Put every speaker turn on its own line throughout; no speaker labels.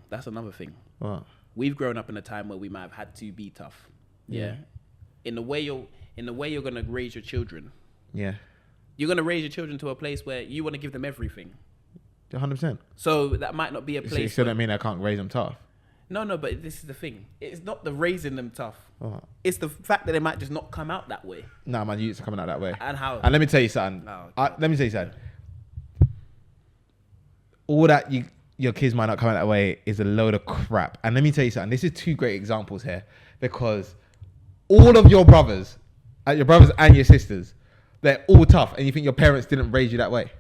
that's another thing.
What?
We've grown up in a time where we might have had to be tough. Yeah. In the way you're gonna raise your children.
Yeah.
You're gonna raise your children to a place where you want to give them everything.
100%.
So that might not be a place.
So that mean I can't raise them tough?
No, but this is the thing. It's not the raising them tough.
What?
It's the fact that they might just not come out that way.
Nah, my youths are coming out that way.
And how?
And let me tell you something. Let me tell you something. All that your kids might not come out that way is a load of crap. And let me tell you something. This is 2 great examples here, because all of your brothers and your sisters, they're all tough, and you think your parents didn't raise you that way.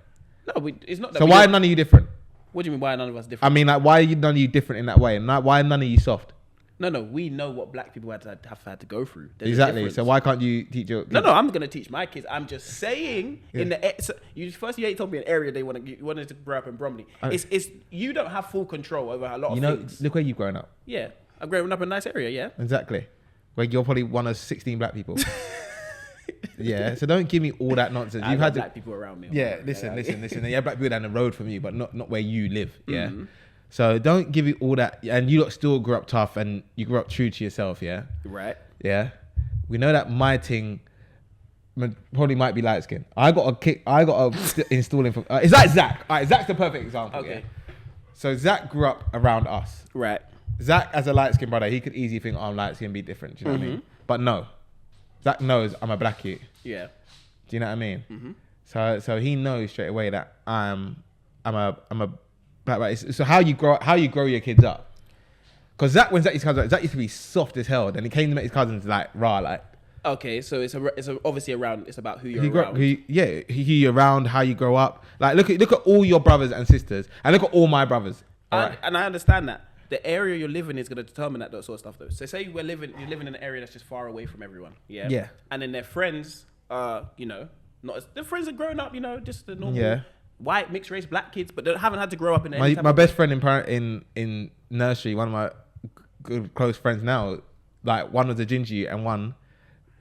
No, it's not that.
So why are none of you different?
What do you mean, why are none of us different?
I mean, like, why are none of you different in that way? And why are none of you soft?
No, we know what black people have had to go through. There's
exactly. So why can't you teach your kids?
No, I'm going to teach my kids. I'm just saying, you told me an area you wanted to grow up in Bromley. It's you don't have full control over a lot of things.
Look where you've grown up.
Yeah. I've grown up in a nice area, yeah.
Exactly. Where you're probably one of 16 black people. Yeah, so don't give me all that nonsense.
You've had black people around me.
Yeah, listen. You have black people down the road from you, but not where you live. Yeah. Mm-hmm. So don't give me all that. And you lot still grew up tough, and you grew up true to yourself. Yeah.
Right.
Yeah. We know that my thing probably might be light skin. I got a instilling from. Is that Zach? All right, Zach's the perfect example. Okay. Yeah? So Zach grew up around us.
Right.
Zach, as a light skinned brother, he could easily think, I'm light skin, be different. Do you know what I mean? But no. Zach knows I'm a black youth.
Yeah.
Do you know what I mean? Mm-hmm. So he knows straight away that I'm a black man. So how you grow your kids up? Because when Zach used to be soft as hell. Then he came to meet his cousins like raw, like.
Okay, so it's obviously around. It's about who you're around.
Who you're around, how you grow up. Like look at all your brothers and sisters, and look at all my brothers.
And I understand that. The area you're living is going to determine that sort of stuff, though. So say you're living in an area that's just far away from everyone. Yeah. Yeah. And then their friends, their friends are growing up, just the normal white mixed race black kids, but they haven't had to grow up in any
my best friend in nursery, one of my good close friends now, like one was a ginger and one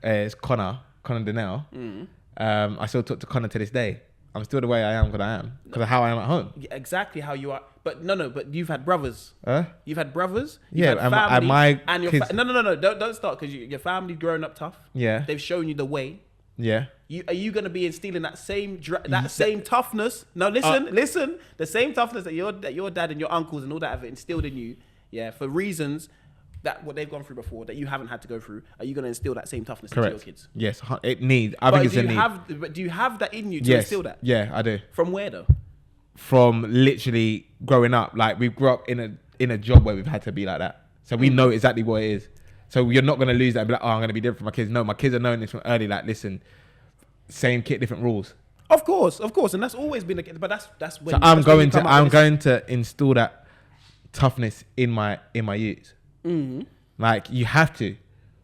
is Connor Donnell. I still talk to Connor to this day. I'm still the way I am because I am. Because of how I am at home.
Yeah, exactly how you are. But but you've had brothers. You've had brothers.
Yeah,
had family,
and
your
kids.
No. Don't start, because your family's grown up tough.
Yeah.
They've shown you the way.
Yeah.
Are you going to be instilling that same toughness? No, listen. The same toughness that your dad and your uncles and all that have instilled in you, yeah, for reasons that what they've gone through before that you haven't had to go through. Are you going to instill that same toughness into your kids?
Yes, it needs. I think it's a need.
But do you have that in you to instill that?
Yeah, I do.
From where though?
From literally growing up. Like we grew up in a job where we've had to be like that, so we know exactly what it is. So you're not going to lose that and be like, oh, I'm going to be different from my kids. No, my kids are knowing this from early. Like, listen, same kit, different rules.
Of course, and that's always been the case. But that's when.
So I'm going to instill that toughness in my youth. Mm-hmm. Like you have to,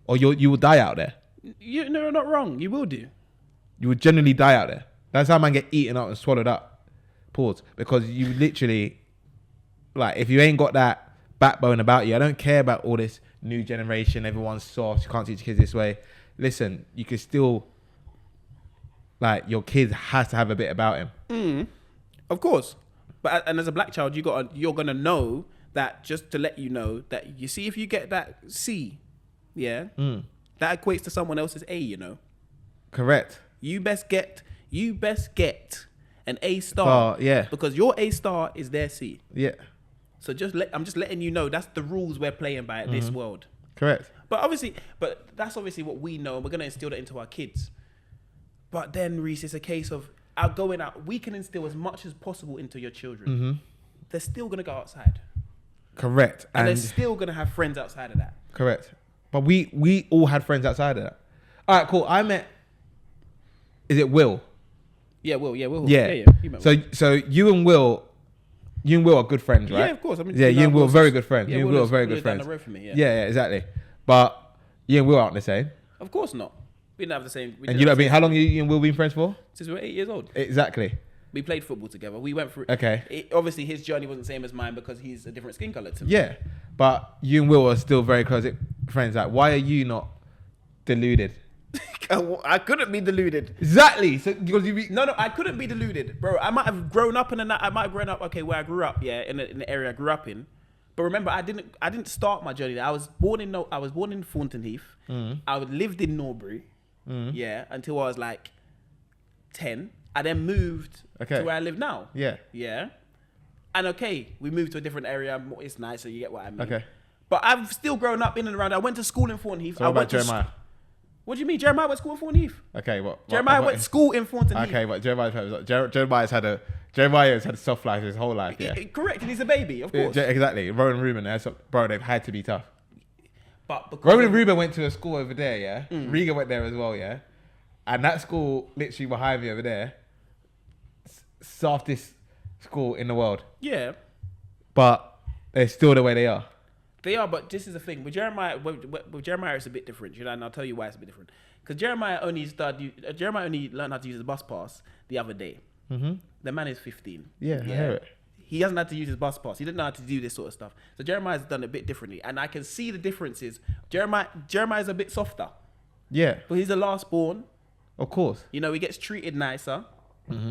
or you will die out there.
You're not wrong. You will do.
You will generally die out there. That's how man get eaten up and swallowed up. Pause. Because you literally, like, if you ain't got that backbone about you, I don't care about all this new generation. Everyone's soft. You can't teach kids this way. Listen, you can still, like, your kid has to have a bit about him. Mm.
Of course. And as a black child, you're gonna know that, just to let you know that, you see, if you get that C, yeah, that equates to someone else's A,
Correct.
You best get an A star.
Yeah. Because
your A star is their C.
Yeah.
So I'm just letting you know that's the rules we're playing by in this world.
Correct.
But that's obviously what we know, and we're gonna instill that into our kids. But then, Reice, it's a case of going out. We can instill as much as possible into your children. Mm-hmm. They're still gonna go outside.
Correct.
And they're still going to have friends outside of that.
Correct. But we all had friends outside of that. All right, cool. I met, is it Will?
Yeah, Will.
Yeah.
You met
Will. So you and Will are good friends, right?
Yeah, of course.
You and Will are very good friends.
Yeah,
you and Will are very good friends.
Down the road from me,
yeah, exactly. But you and Will aren't the same.
Of course not. We didn't have the same.
And you know what I mean? How long you and Will been friends for?
Since we were 8 years old.
Exactly.
We played football together. We went through.
Okay.
Obviously, his journey wasn't the same as mine because he's a different skin color to me.
Yeah, but you and Will are still very close friends. Like, why are you not deluded?
I couldn't be deluded.
Exactly. So because
no, I couldn't be deluded, bro. I might have grown up where I grew up, yeah, in the area I grew up in, But remember, I didn't start my journey there. I was born in Thornton Heath. I lived in Norbury. Yeah, until I was like 10. I then moved to where I live now.
Yeah.
Yeah. And we moved to a different area. It's nicer. You get what I mean.
Okay.
But I've still grown up in and around. I went to school in Thornton Heath.
So what about Jeremiah?
What do you mean? Jeremiah went to school in Thornton Heath.
Okay, what?
Jeremiah went to school in Thornton Heath.
Okay, but Jeremiah's had a soft life his whole life, yeah.
Correct, and he's a baby, of course.
Exactly. Rowan and Ruben, they've had to be tough.
But
Rowan and Ruben went to a school over there, yeah. Riga went there as well, yeah. And that school, literally behind me over there, softest school in the world.
Yeah.
But they're still the way they are.
They are, but this is the thing. With Jeremiah, it's a bit different, you know, and I'll tell you why it's a bit different. Because Jeremiah only learned how to use his bus pass the other day. The man is 15.
Yeah, I hear it.
He hasn't had to use his bus pass. He didn't know how to do this sort of stuff. So Jeremiah's done it a bit differently, and I can see the differences. Jeremiah's a bit softer.
Yeah.
But he's the last born.
Of course.
You know, he gets treated nicer.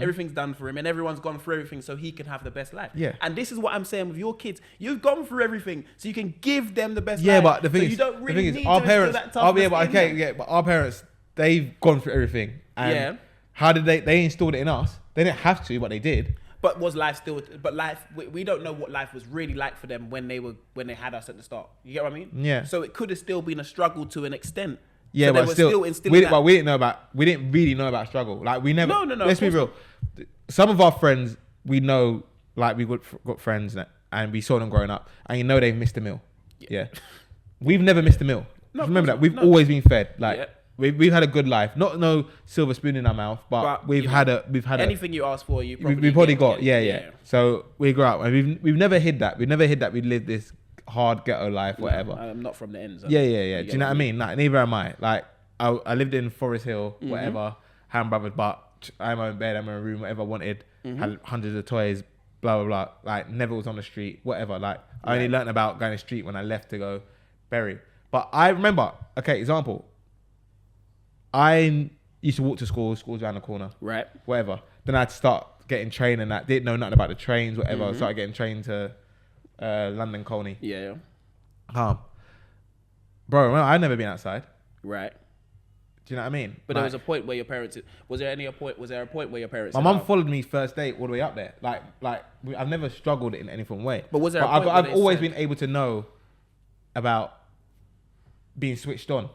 Everything's done for him, and everyone's gone through everything so he can have the best life.
Yeah.
And this is what I'm saying with your kids. You've gone through everything so you can give them the best life.
Yeah, but the thing
you don't really need
our
to
parents.
that toughness
But our parents, they've gone through everything. And how did they installed it in us? They didn't have to, but they did.
But was life still? But life, we don't know what life was really like for them when they had us at the start. You get what I mean?
Yeah.
So it could have still been a struggle to an extent.
Yeah,
so
but still
instilling that.
we didn't really know about struggle. Like we never.
No.
Let's be real. Some of our friends we know, like we got friends and we saw them growing up, and you know they've missed a meal. Yeah. We've never missed a meal.
No,
remember that we've always been fed. Like.
Yeah.
We've had a good life, not no silver spoon in our mouth, but we've had
anything you ask for,
we probably got. Yeah. So we grew up, and we've never hid that. We never hid that we lived this hard ghetto life, whatever.
I'm not from the ends.
Yeah. Do you know what I mean? Like, neither am I. Like, I lived in Forest Hill, whatever, Ham Brothers, but I had my own bed, I had my own room, whatever I wanted. Had hundreds of toys, blah blah blah. Like, never was on the street, whatever. Like, I only learnt about going to the street when I left to go Bury. But I remember, example. I used to walk to school's around the corner. Right. Whatever. Then I had to start getting trained and that. Didn't know nothing about the trains, whatever. Started getting trained to London Colney. Yeah. Bro, remember, I'd never been outside. Right. Do you know what I mean?
But there was a point where your parents... Was there a point where your parents...
My mum followed me first day all the way up there. I've never struggled in any form way.
But was there a point
I've always been able to know about being switched on.